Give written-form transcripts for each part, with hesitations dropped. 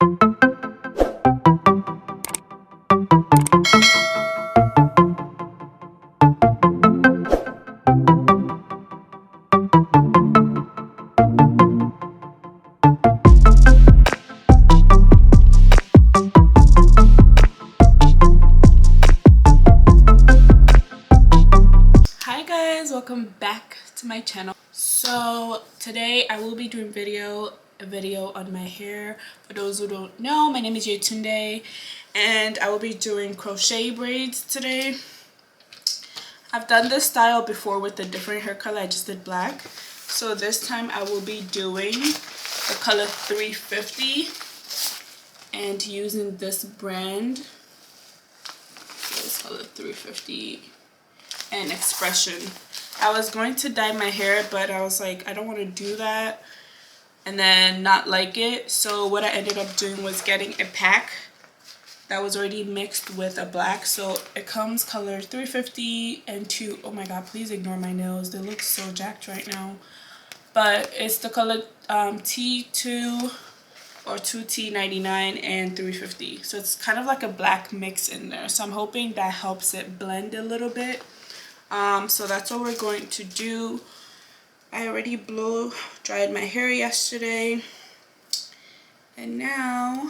Hi guys, welcome back to my channel. So today I will be doing a video on my hair. For those who don't know, my name is Yetunde and I will be doing crochet braids today. I've done this style before with a different hair color. I just did black. So this time I will be doing the color 350 and using this brand. This color 350 and Expression. I was going to dye my hair, but I was like, I don't want to do that and then not like it. So what I ended up doing was getting a pack that was already mixed with a black. So it comes color 350 and 2. Oh my god, please ignore my nails, they look so jacked right now. But it's the color T2 or 2T99 and 350. So it's kind of like a black mix in there. So I'm hoping that helps it blend a little bit. So that's what we're going to do. I already blow dried my hair yesterday, and now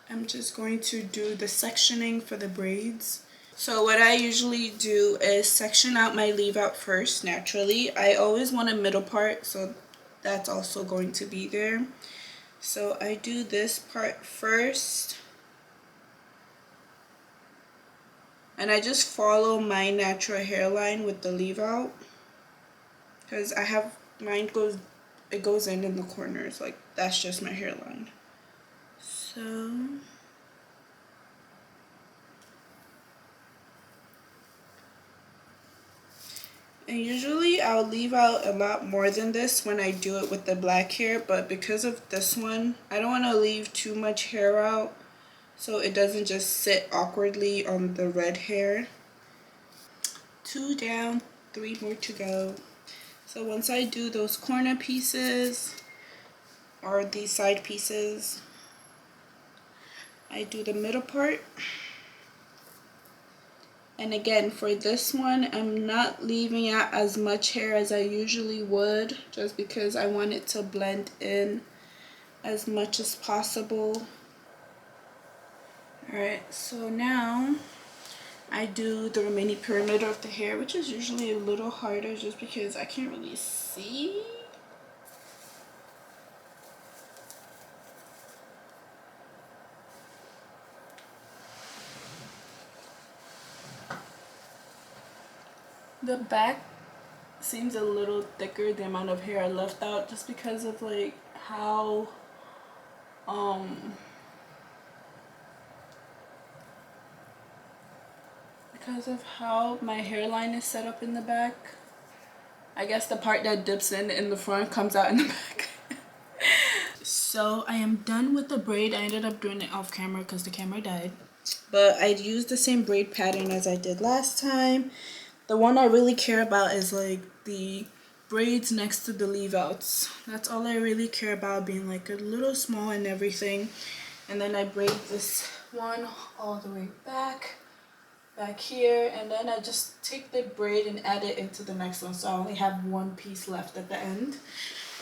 I'm just going to do the sectioning for the braids. So what I usually do is section out my leave out first naturally. I always want a middle part, so that's also going to be there. So I do this part first. And I just follow my natural hairline with the leave out, because I have mine goes in the corners, like that's just my hairline. So and usually I'll leave out a lot more than this when I do it with the black hair, but because of this one I don't want to leave too much hair out so it doesn't just sit awkwardly on the red hair. 2 down, 3 more to go. So once I do those corner pieces or these side pieces, I do the middle part. And again, for this one, I'm not leaving out as much hair as I usually would, just because I want it to blend in as much as possible. Alright, so now I do the remaining perimeter of the hair, which is usually a little harder just because I can't really see. The back seems a little thicker, the amount of hair I left out, just because of like how my hairline is set up in the back. I guess the part that dips in the front comes out in the back. So I am done with the braid. I ended up doing it off camera because the camera died. But I used the same braid pattern as I did last time. The one I really care about is like the braids next to the leave outs. That's all I really care about, being like a little small and everything. And then I braid this one all the way back here, and then I just take the braid and add it into the next one, so I only have one piece left at the end.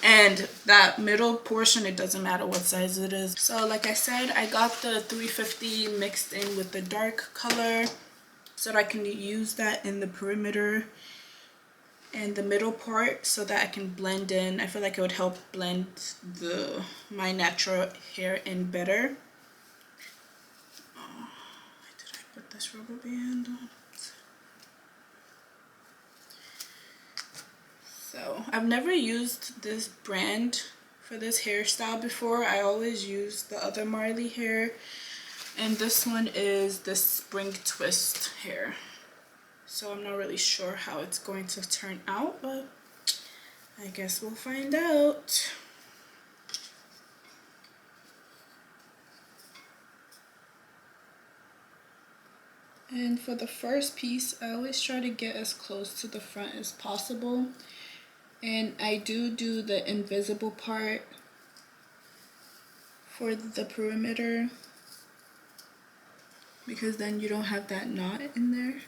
And that middle portion, it doesn't matter what size it is. So like I said, I got the 350 mixed in with the dark color so that I can use that in the perimeter and the middle part so that I can blend in. I feel like it would help blend my natural hair in better. Put this rubber band on. So I've never used this brand for this hairstyle before. I always use the other Marley hair, and this one is the spring twist hair. So I'm not really sure how it's going to turn out, but I guess we'll find out. And for the first piece, I always try to get as close to the front as possible. And I do the invisible part for the perimeter, because then you don't have that knot in there.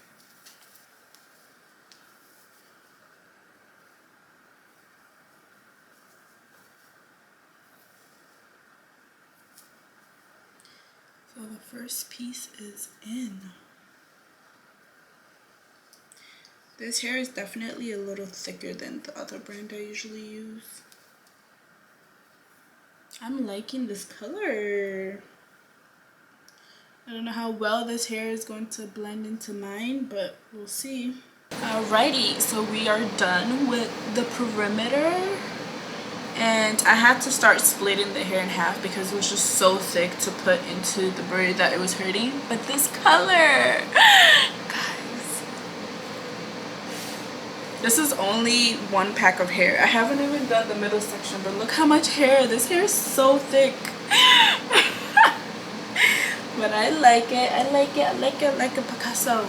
So the first piece is in. This hair is definitely a little thicker than the other brand I usually use. I'm liking this color. I don't know how well this hair is going to blend into mine, but we'll see. Alrighty, so we are done with the perimeter. And I had to start splitting the hair in half because it was just so thick to put into the braid that it was hurting. But this color, guys, this is only one pack of hair. I haven't even done the middle section, but look how much hair. This hair is so thick. But I like it. I like it. I like it like a Picasso.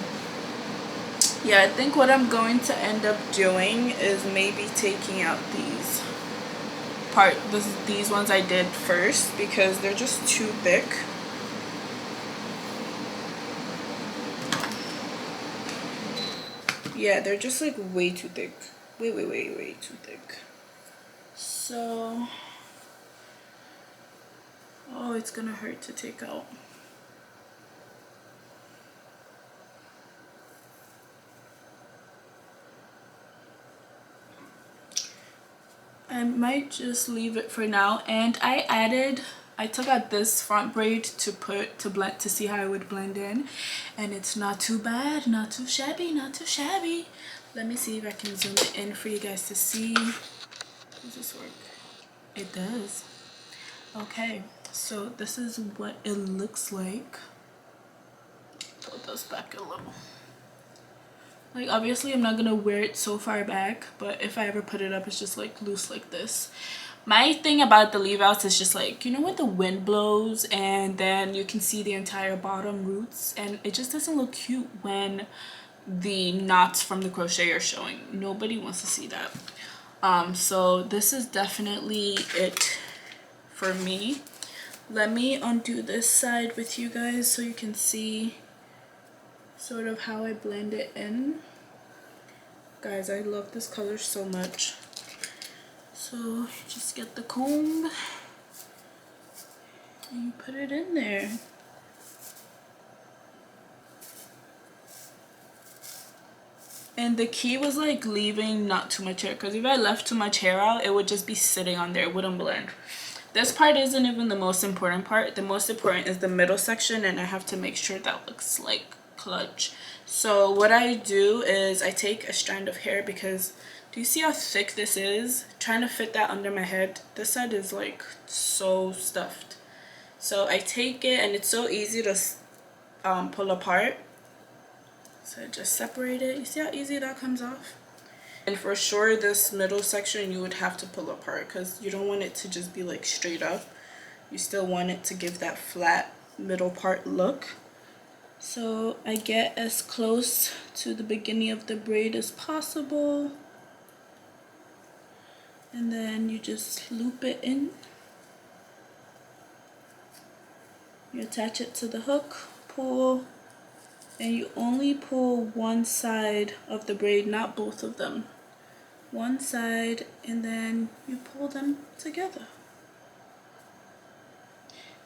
Yeah, I think what I'm going to end up doing is maybe taking out these ones I did first because they're just too thick. Yeah, they're just like way too thick. Way too thick. So, oh, it's gonna hurt to take out. I might just leave it for now. And I took out this front braid to blend, to see how it would blend in, and it's not too bad, not too shabby, not too shabby. Let me see if I can zoom it in for you guys to see. Does this work? It does. Okay, so this is what it looks like. Pull this back a little. Like, obviously I'm not gonna wear it so far back, but if I ever put it up, it's just like loose like this. My thing about the leave outs is just like, you know, when the wind blows and then you can see the entire bottom roots, and it just doesn't look cute when the knots from the crochet are showing. Nobody wants to see that. So this is definitely it for me. Let me undo this side with you guys so you can see sort of how I blend it in. Guys, I love this color so much. So just get the comb and you put it in there. And the key was like leaving not too much hair, because if I left too much hair out, it would just be sitting on there. It wouldn't blend. This part isn't even the most important part. The most important is the middle section, and I have to make sure that looks like clutch. So what I do is I take a strand of hair, because do you see how thick this is? Trying to fit that under my head. This side is like so stuffed. So I take it, and it's so easy to pull apart. So I just separate it. You see how easy that comes off? And for sure this middle section you would have to pull apart, because you don't want it to just be like straight up. You still want it to give that flat middle part look. So I get as close to the beginning of the braid as possible, and then you just loop it in. You attach it to the hook, pull, and you only pull one side of the braid, not both of them. One side, and then you pull them together.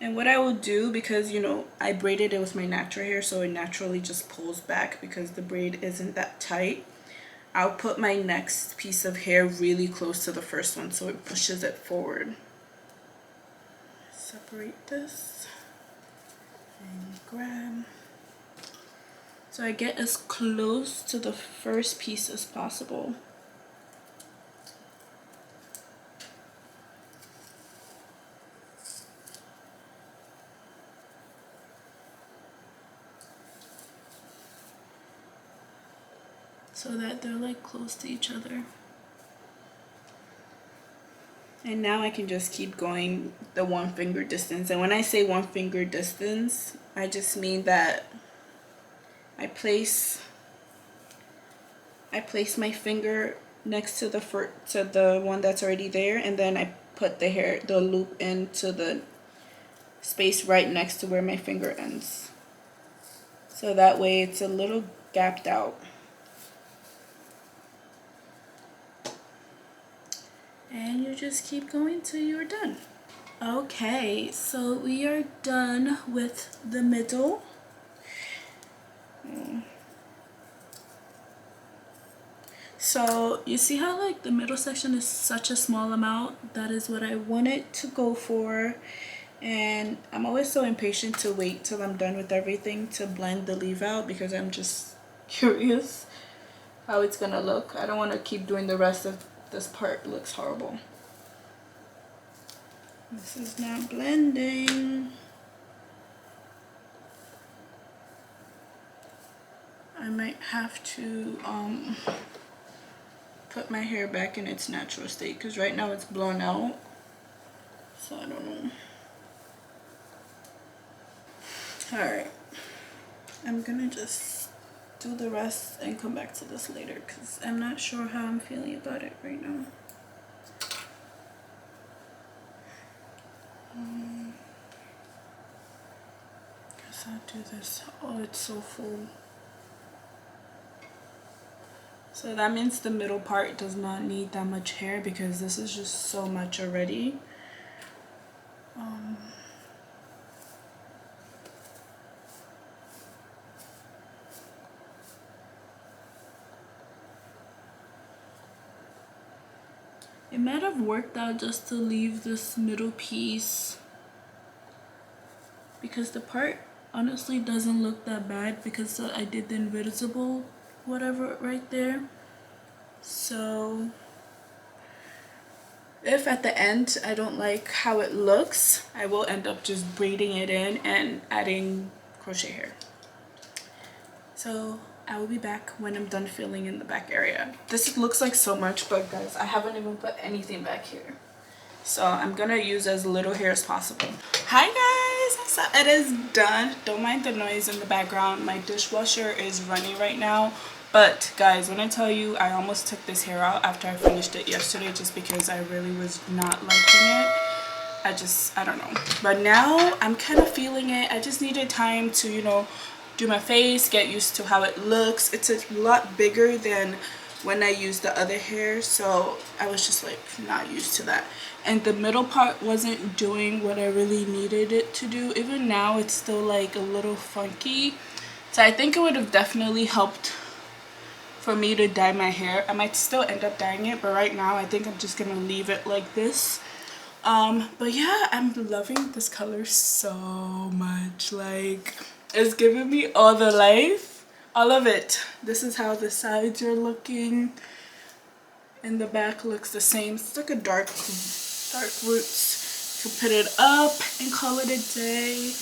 And what I will do, because you know I braided it with my natural hair, so it naturally just pulls back because the braid isn't that tight, I'll put my next piece of hair really close to the first one so it pushes it forward. Separate this and grab. So I get as close to the first piece as possible. So that they're like close to each other. And now I can just keep going the 1 finger distance. And when I say 1 finger distance, I just mean that I place my finger next to the one that's already there, and then I put the loop into the space right next to where my finger ends. So that way it's a little gapped out. And you just keep going till you're done. Okay, so we are done with the middle. So you see how like the middle section is such a small amount? That is what I wanted to go for. And I'm always so impatient to wait till I'm done with everything to blend the leaf out, because I'm just curious how it's gonna look. I don't want to keep doing the rest of this part. It looks horrible. This is not blending. I might have to put my hair back in its natural state, because right now it's blown out. So I don't know. Alright, I'm gonna just do the rest and come back to this later, because I'm not sure how I'm feeling about it right now. Guess I'll do this. Oh, it's so full. So that means the middle part does not need that much hair, because this is just so much already. It might have worked out just to leave this middle piece, because the part honestly doesn't look that bad, because I did the invisible whatever right there. So if at the end I don't like how it looks, I will end up just braiding it in and adding crochet hair. So I will be back when I'm done filling in the back area. This looks like so much, but guys, I haven't even put anything back here. So I'm gonna use as little hair as possible. Hi guys, so it is done. Don't mind the noise in the background. My dishwasher is running right now. But guys, when I tell you, I almost took this hair out after I finished it yesterday, just because I really was not liking it. I don't know. But now I'm kind of feeling it. I just needed time to, you know, do my face, get used to how it looks. It's a lot bigger than when I used the other hair, so I was just like not used to that. And the middle part wasn't doing what I really needed it to do. Even now it's still like a little funky. So I think it would have definitely helped for me to dye my hair. I might still end up dyeing it, but right now I think I'm just gonna leave it like this. But yeah, I'm loving this color so much. Like, it's giving me all the life, all of it. This is how the sides are looking, and the back looks the same. It's like a dark roots. You can put it up and call it a day.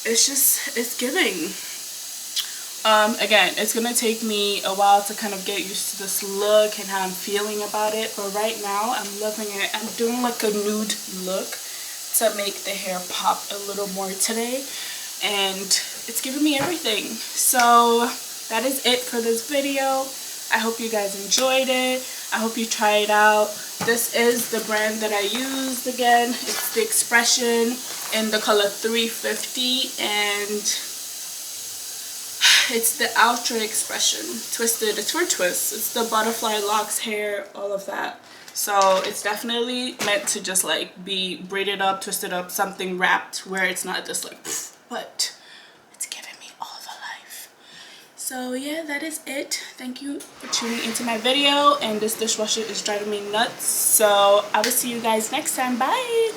It's giving. Again, it's gonna take me a while to kind of get used to this look and how I'm feeling about it, but right now I'm loving it. I'm doing like a nude look to make the hair pop a little more today, and it's giving me everything. So that is it for this video. I hope you guys enjoyed it. I hope you try it out. This is the brand that I used. Again, it's the Expression in the color 350, and it's the Ultra Expression Twisted. It's for twists. It's the butterfly locks hair, all of that. So it's definitely meant to just like be braided up, twisted up, something wrapped where it's not just like poof, but it's giving me all the life. So yeah, that is it. Thank you for tuning into my video, and this dishwasher is driving me nuts. So I will see you guys next time. Bye.